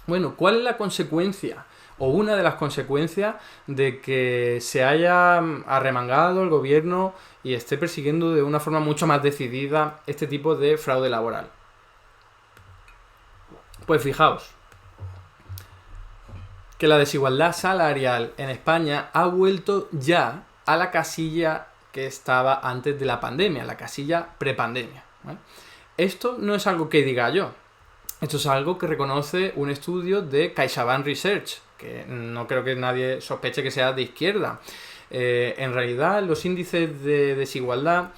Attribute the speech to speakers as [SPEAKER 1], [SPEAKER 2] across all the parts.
[SPEAKER 1] Bueno, ¿cuál es la consecuencia? O una de las consecuencias de que se haya arremangado el gobierno y esté persiguiendo de una forma mucho más decidida este tipo de fraude laboral. Pues fijaos, que la desigualdad salarial en España ha vuelto ya a la casilla que estaba antes de la pandemia, la casilla prepandemia, ¿vale? Esto no es algo que diga yo, esto es algo que reconoce un estudio de CaixaBank Research, que no creo que nadie sospeche que sea de izquierda. En realidad, los índices de desigualdad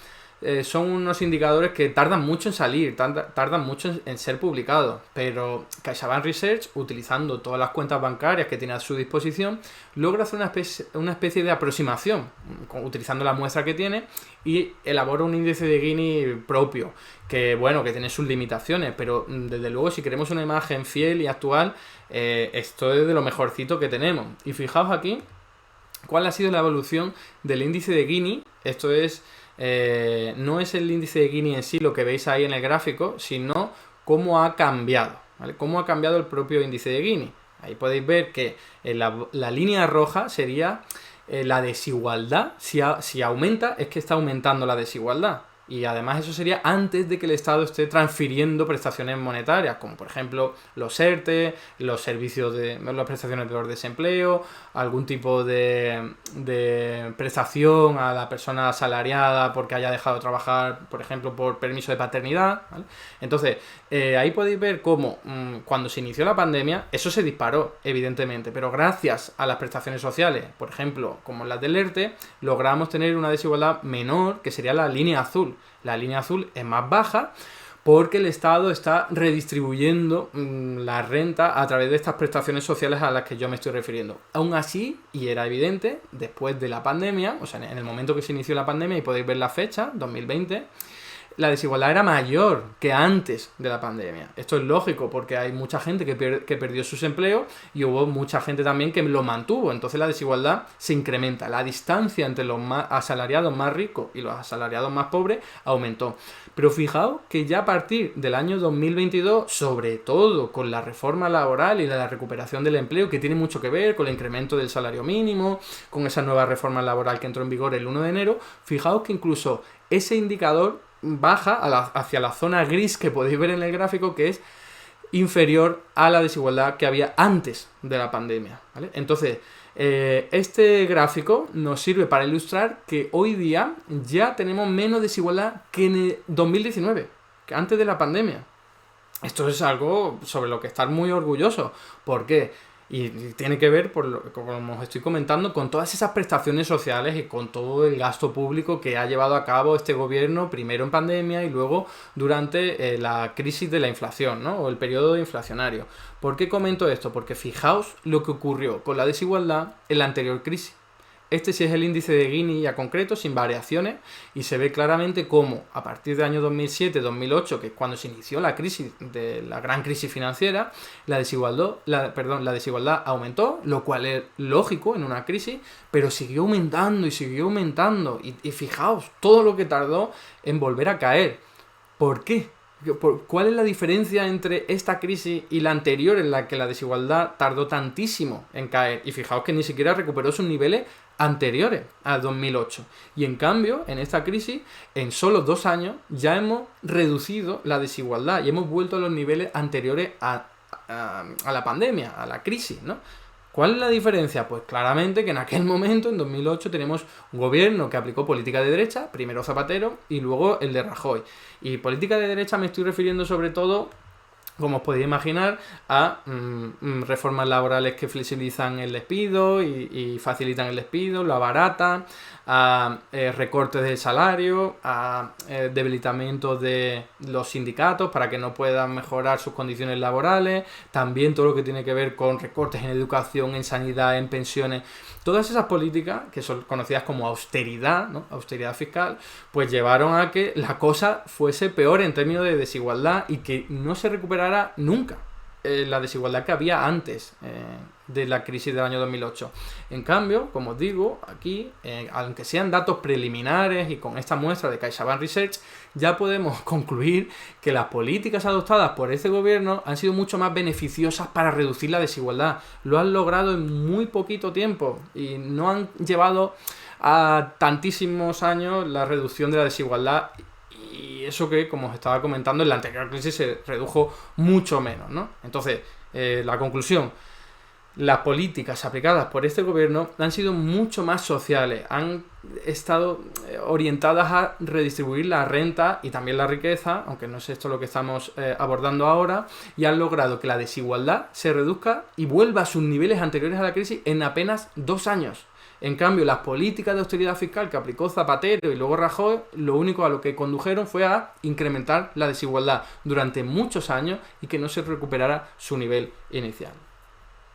[SPEAKER 1] son unos indicadores que tardan mucho en salir, tardan mucho en ser publicados, pero CaixaBank Research, utilizando todas las cuentas bancarias que tiene a su disposición, logra hacer una especie de aproximación, utilizando la muestra que tiene, y elabora un índice de Gini propio, que bueno, que tiene sus limitaciones, pero desde luego si queremos una imagen fiel y actual, esto es de lo mejorcito que tenemos. Y fijaos aquí cuál ha sido la evolución del índice de Gini. Esto es, no es el índice de Gini en sí lo que veis ahí en el gráfico, sino cómo ha cambiado, ¿vale? Cómo ha cambiado el propio índice de Gini. Ahí podéis ver que la línea roja sería la desigualdad. Si aumenta, es que está aumentando la desigualdad. Y además eso sería antes de que el Estado esté transfiriendo prestaciones monetarias, como por ejemplo los ERTE, los servicios de las prestaciones por desempleo, algún tipo de prestación a la persona asalariada porque haya dejado de trabajar, por ejemplo, por permiso de paternidad, ¿vale? Entonces, ahí podéis ver cómo cuando se inició la pandemia, eso se disparó, evidentemente, pero gracias a las prestaciones sociales, por ejemplo, como las del ERTE, logramos tener una desigualdad menor, que sería la línea azul. La línea azul es más baja porque el Estado está redistribuyendo la renta a través de estas prestaciones sociales a las que yo me estoy refiriendo. Aún así, y era evidente, después de la pandemia, o sea, en el momento que se inició la pandemia, y podéis ver la fecha, 2020, la desigualdad era mayor que antes de la pandemia. Esto es lógico porque hay mucha gente que perdió sus empleos y hubo mucha gente también que lo mantuvo. Entonces la desigualdad se incrementa. La distancia entre los asalariados más ricos y los asalariados más pobres aumentó. Pero fijaos que ya a partir del año 2022, sobre todo con la reforma laboral y la recuperación del empleo, que tiene mucho que ver con el incremento del salario mínimo, con esa nueva reforma laboral que entró en vigor el 1 de enero, fijaos que incluso ese indicador baja hacia la zona gris que podéis ver en el gráfico, que es inferior a la desigualdad que había antes de la pandemia, ¿vale? Entonces, este gráfico nos sirve para ilustrar que hoy día ya tenemos menos desigualdad que en el 2019, que antes de la pandemia. Esto es algo sobre lo que estar muy orgulloso. ¿Por qué? Y tiene que ver, como os estoy comentando, con todas esas prestaciones sociales y con todo el gasto público que ha llevado a cabo este gobierno, primero en pandemia y luego durante la crisis de la inflación, ¿no? O el periodo inflacionario. ¿Por qué comento esto? Porque fijaos lo que ocurrió con la desigualdad en la anterior crisis. Este sí es el índice de Gini ya concreto, sin variaciones, y se ve claramente cómo a partir del año 2007-2008, que es cuando se inició la crisis, de la gran crisis financiera, la desigualdad aumentó, lo cual es lógico en una crisis, pero siguió aumentando y siguió aumentando. Y fijaos todo lo que tardó en volver a caer. ¿Por qué? ¿Cuál es la diferencia entre esta crisis y la anterior, en la que la desigualdad tardó tantísimo en caer? Y fijaos que ni siquiera recuperó sus niveles anteriores al 2008. Y en cambio, en esta crisis, en solo 2 años, ya hemos reducido la desigualdad y hemos vuelto a los niveles anteriores a la pandemia, a la crisis, ¿no? ¿Cuál es la diferencia? Pues claramente que en aquel momento, en 2008, tenemos un gobierno que aplicó política de derecha, primero Zapatero y luego el de Rajoy. Y política de derecha me estoy refiriendo sobre todo, como os podéis imaginar, a reformas laborales que flexibilizan el despido y facilitan el despido, lo abaratan, a recortes del salario, a debilitamiento de los sindicatos para que no puedan mejorar sus condiciones laborales, también todo lo que tiene que ver con recortes en educación, en sanidad, en pensiones. Todas esas políticas, que son conocidas como austeridad, ¿no? Austeridad fiscal, pues llevaron a que la cosa fuese peor en términos de desigualdad y que no se recuperara nunca. la desigualdad que había antes de la crisis del año 2008. En cambio, como os digo, aquí, aunque sean datos preliminares y con esta muestra de CaixaBank Research, ya podemos concluir que las políticas adoptadas por este gobierno han sido mucho más beneficiosas para reducir la desigualdad. Lo han logrado en muy poquito tiempo y no han llevado a tantísimos años la reducción de la desigualdad. Y eso que, como os estaba comentando, en la anterior crisis se redujo mucho menos, ¿no? Entonces, la conclusión: las políticas aplicadas por este gobierno han sido mucho más sociales, han estado orientadas a redistribuir la renta y también la riqueza, aunque no es esto lo que estamos abordando ahora, y han logrado que la desigualdad se reduzca y vuelva a sus niveles anteriores a la crisis en apenas 2 años. En cambio, las políticas de austeridad fiscal que aplicó Zapatero y luego Rajoy, lo único a lo que condujeron fue a incrementar la desigualdad durante muchos años y que no se recuperara su nivel inicial.